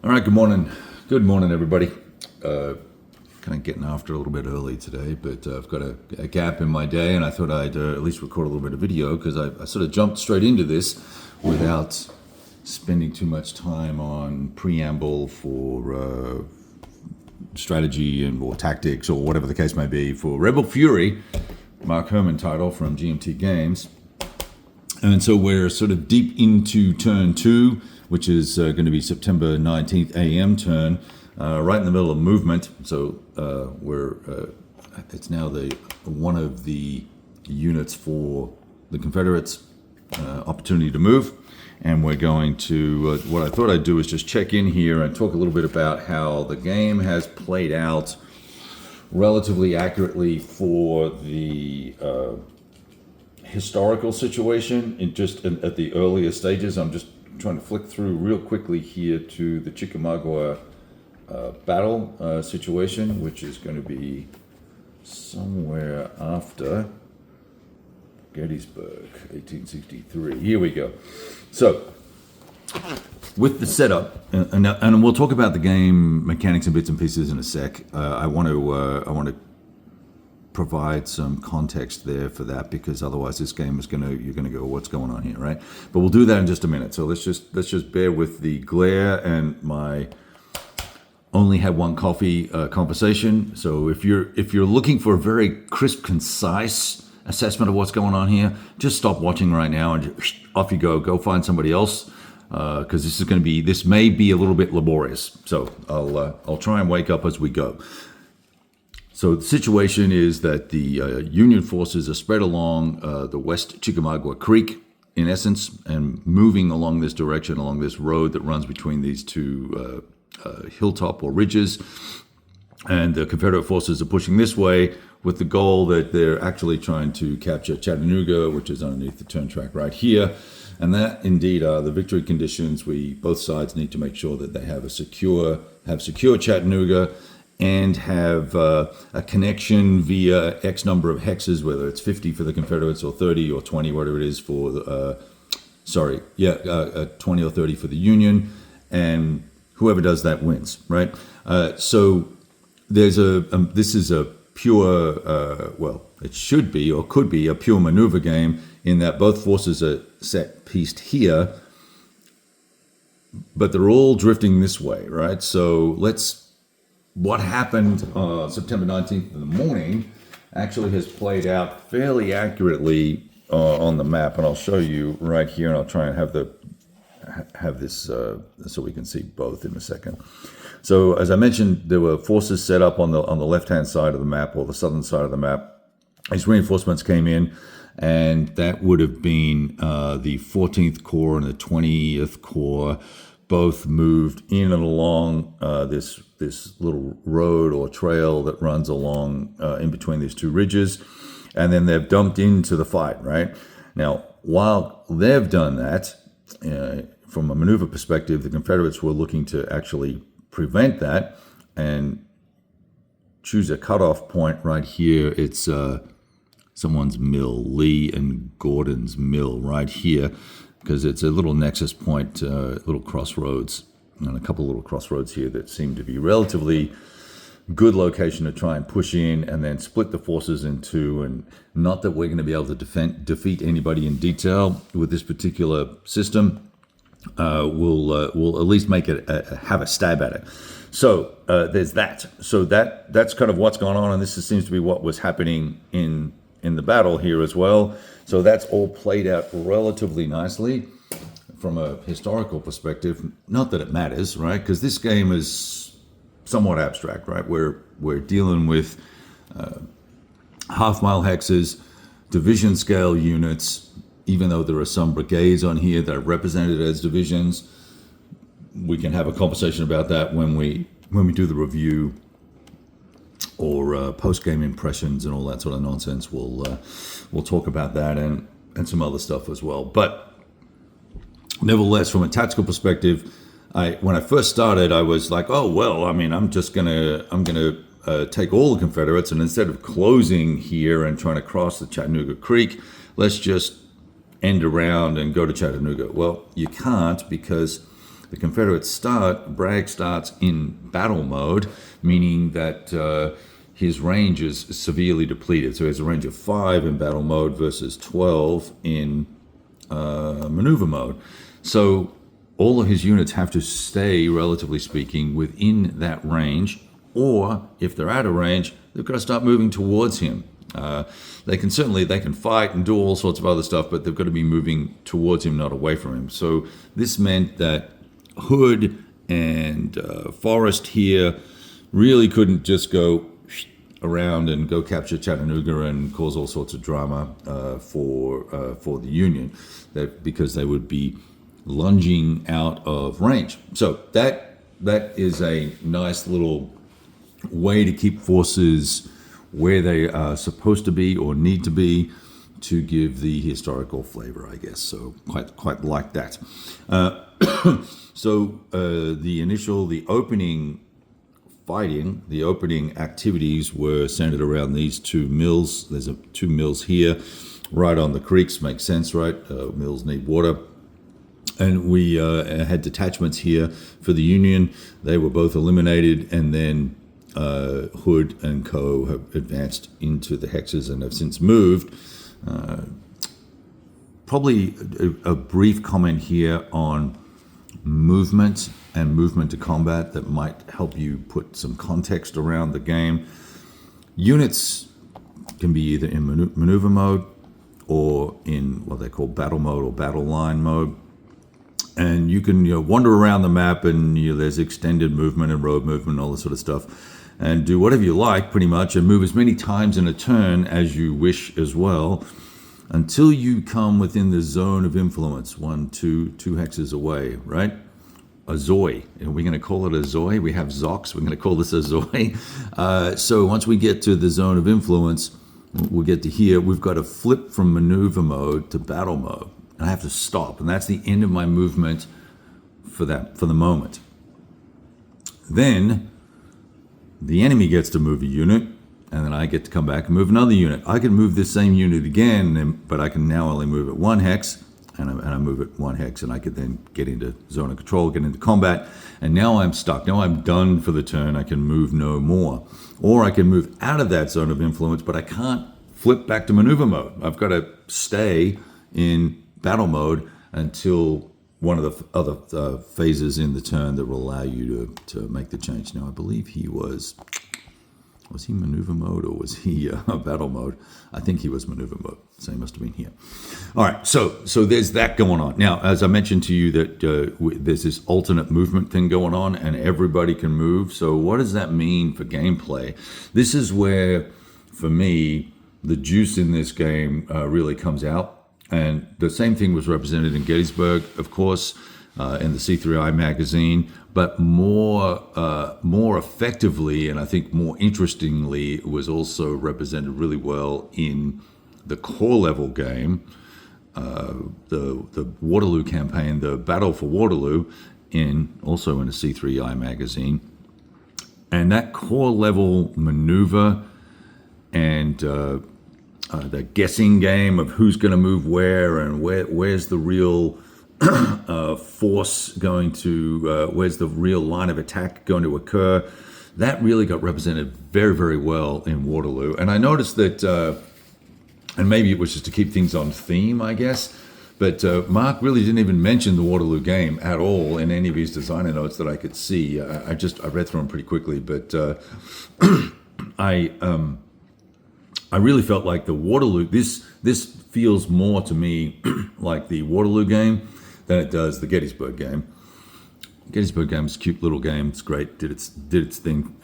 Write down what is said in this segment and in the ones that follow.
All right, good morning. Good morning, everybody. Kind of getting after a little bit early today, but I've got a gap in my day, and I thought I'd at least record a little bit of video because I sort of jumped straight into this without spending too much time on preamble for strategy or tactics or whatever the case may be for Rebel Fury, Mark Herman title from GMT Games. And so we're sort of deep into turn 2, which is going to be September 19th AM turn, right in the middle of movement. So it's now one of the units for the Confederates' opportunity to move. And we're going to, what I thought I'd do is just check in here and talk a little bit about how the game has played out relatively accurately for the historical situation at the earlier stages. I'm just trying to flick through real quickly here to the Chickamagua battle situation, which is going to be somewhere after Gettysburg, 1863. Here we go. So, with the setup, and we'll talk about the game mechanics and bits and pieces in a sec. I want to provide some context there for that, because otherwise this game is you're gonna go, what's going on here, right? But we'll do that in just a minute. So let's just bear with the glare and my only had one coffee conversation. So if you're looking for a very crisp, concise assessment of what's going on here, just stop watching right now and just, off you go find somebody else, because this may be a little bit laborious. So I'll try and wake up as we go. So the situation is that the Union forces are spread along the West Chickamagua Creek, in essence, and moving along this direction, along this road that runs between these two hilltop or ridges. And the Confederate forces are pushing this way with the goal that they're actually trying to capture Chattanooga, which is underneath the turn track right here. And that indeed are the victory conditions. Both sides need to make sure that they have secure Chattanooga, and have a connection via X number of hexes, whether it's 50 for the Confederates or 30 or 20, whatever it is for 20 or 30 for the Union, and whoever does that wins, right? So this is a pure, it should be or could be a pure maneuver game, in that both forces are set pieced here, but they're all drifting this way, right? So what happened September 19th in the morning actually has played out fairly accurately on the map, and I'll show you right here, and I'll try and have this so we can see both in a second. So as I mentioned, there were forces set up on the left-hand side of the map, or the southern side of the map. These reinforcements came in, and that would have been the 14th Corps and the 20th Corps. Both moved in and along this little road or trail that runs along in between these two ridges, and then they've dumped into the fight, right? Now, while they've done that, from a maneuver perspective, the Confederates were looking to actually prevent that and choose a cutoff point right here. It's someone's mill, Lee and Gordon's mill right here, because it's a little nexus point, little crossroads, and a couple little crossroads here that seem to be relatively good location to try and push in and then split the forces in two. And not that we're going to be able to defeat anybody in detail with this particular system. We'll at least make it have a stab at it. So there's that. So that's kind of what's going on, and this seems to be what was happening in the battle here as well. So that's all played out relatively nicely from a historical perspective. Not that it matters, right? Because this game is somewhat abstract, right? We're dealing with half-mile hexes, division scale units. Even though there are some brigades on here that are represented as divisions, we can have a conversation about that when we do the review or post-game impressions and all that sort of nonsense. We'll talk about that and some other stuff as well. But nevertheless, from a tactical perspective, when I first started, I was like, oh well, I mean, I'm gonna take all the Confederates, and instead of closing here and trying to cross the Chattanooga Creek, let's just end around and go to Chattanooga. Well, you can't, because the Confederates Bragg starts in battle mode, meaning that his range is severely depleted. So he has a range of 5 in battle mode versus 12 in maneuver mode. So all of his units have to stay, relatively speaking, within that range, or if they're out of range, they've got to start moving towards him. They can fight and do all sorts of other stuff, but they've got to be moving towards him, not away from him. So this meant that Hood and Forrest here really couldn't just go around and go capture Chattanooga and cause all sorts of drama for the Union, because they would be lunging out of range. So that is a nice little way to keep forces where they are supposed to be or need to be, to give the historical flavor, I guess. So quite like that. So the opening fighting, the opening activities were centered around these 2 mills. There's 2 mills here, right on the creeks. Makes sense, right? Mills need water. And we had detachments here for the Union. They were both eliminated, and then Hood and co. have advanced into the hexes and have since moved. Probably a brief comment here on movement and movement to combat that might help you put some context around the game. Units can be either in maneuver mode or in what they call battle mode or battle line mode. And you can wander around the map, and there's extended movement and road movement and all this sort of stuff, and do whatever you like pretty much, and move as many times in a turn as you wish as well, until you come within the zone of influence, 2 hexes away, right? A Zoy. Are we going to call it a Zoy? We have Zox. We're going to call this a Zoy. So once we get to the zone of influence, we'll get to here. We've got to flip from maneuver mode to battle mode. And I have to stop. And that's the end of my movement for the moment. Then the enemy gets to move a unit, and then I get to come back and move another unit. I can move this same unit again, but I can now only move it 1 hex, and I move it 1 hex, and I could then get into zone of control, get into combat, and now I'm stuck. Now I'm done for the turn. I can move no more. Or I can move out of that zone of influence, but I can't flip back to maneuver mode. I've got to stay in battle mode until one of the other phases in the turn that will allow you to make the change. Now, I believe he was he maneuver mode, or was he battle mode? I think he was maneuver mode, so he must have been here. All right, so there's that going on. Now, as I mentioned to you, that there's this alternate movement thing going on, and everybody can move. So what does that mean for gameplay? This is where, for me, the juice in this game really comes out. And the same thing was represented in Gettysburg, of course, in the C3I magazine, but more effectively, and I think more interestingly, was also represented really well in the core level game, the Waterloo campaign, the Battle for Waterloo, also in a C3I magazine. And that core level maneuver and the guessing game of who's going to move where, and where's the real force going to, where's the real line of attack going to occur, that really got represented very, very well in Waterloo. And I noticed that, and maybe it was just to keep things on theme, I guess, but Mark really didn't even mention the Waterloo game at all in any of his designer notes that I could see. I read through them pretty quickly, but I really felt like the Waterloo, this feels more to me like the Waterloo game than it does the Gettysburg game. Gettysburg game is a cute little game. It's great. Did its thing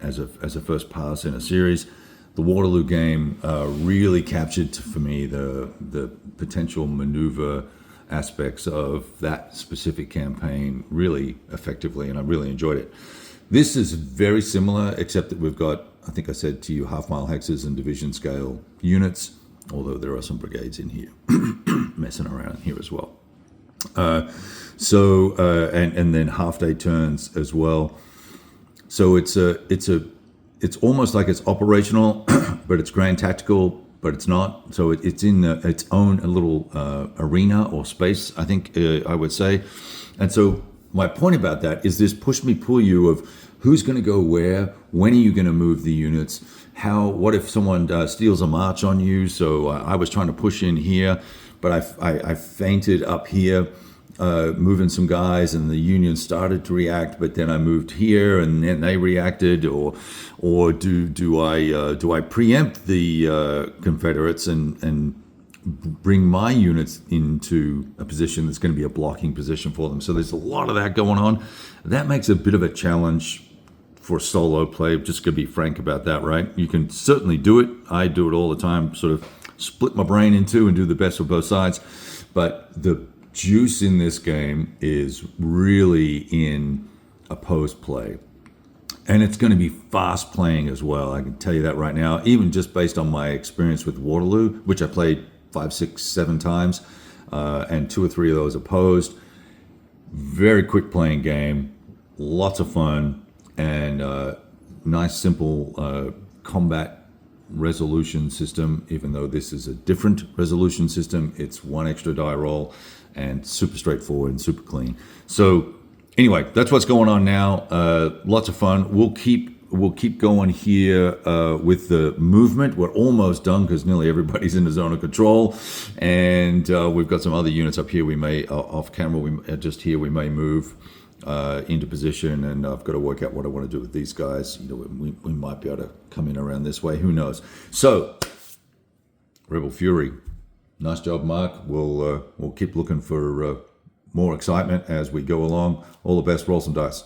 as a first pass in a series. The Waterloo game really captured for me the potential maneuver aspects of that specific campaign really effectively, and I really enjoyed it. This is very similar, except that we've got, I think I said to you, half-mile hexes and division scale units, although there are some brigades in here messing around here as well. And then half-day turns as well. So it's almost like it's operational, but it's grand tactical, but it's not. So it's in its own little arena or space, I think I would say. And so my point about that is this push me pull you of who's going to go where, when are you going to move the units, what if someone steals a march on you? So I was trying to push in here, but I feinted up here, moving some guys, and the Union started to react, but then I moved here and then they reacted, or do I preempt the Confederates and bring my units into a position that's going to be a blocking position for them? So there's a lot of that going on. That makes a bit of a challenge for solo play. Just going to be frank about that, right? You can certainly do it. I do it all the time, sort of split my brain in two and do the best of both sides. But the juice in this game is really in opposed play. And it's going to be fast playing as well. I can tell you that right now, even just based on my experience with Waterloo, which I played 5, 6, 7 times, and 2 or 3 of those opposed. Very quick playing game, lots of fun, and nice, simple combat resolution system. Even though this is a different resolution system, it's 1 extra die roll and super straightforward and super clean. So anyway, that's what's going on now. Lots of fun. We'll keep going here with the movement. We're almost done because nearly everybody's in the zone of control, and we've got some other units up here. We may off camera. We may move into position, and I've got to work out what I want to do with these guys. We might be able to come in around this way. Who knows? So, Rebel Fury. Nice job, Mark. We'll keep looking for more excitement as we go along. All the best. Roll some dice.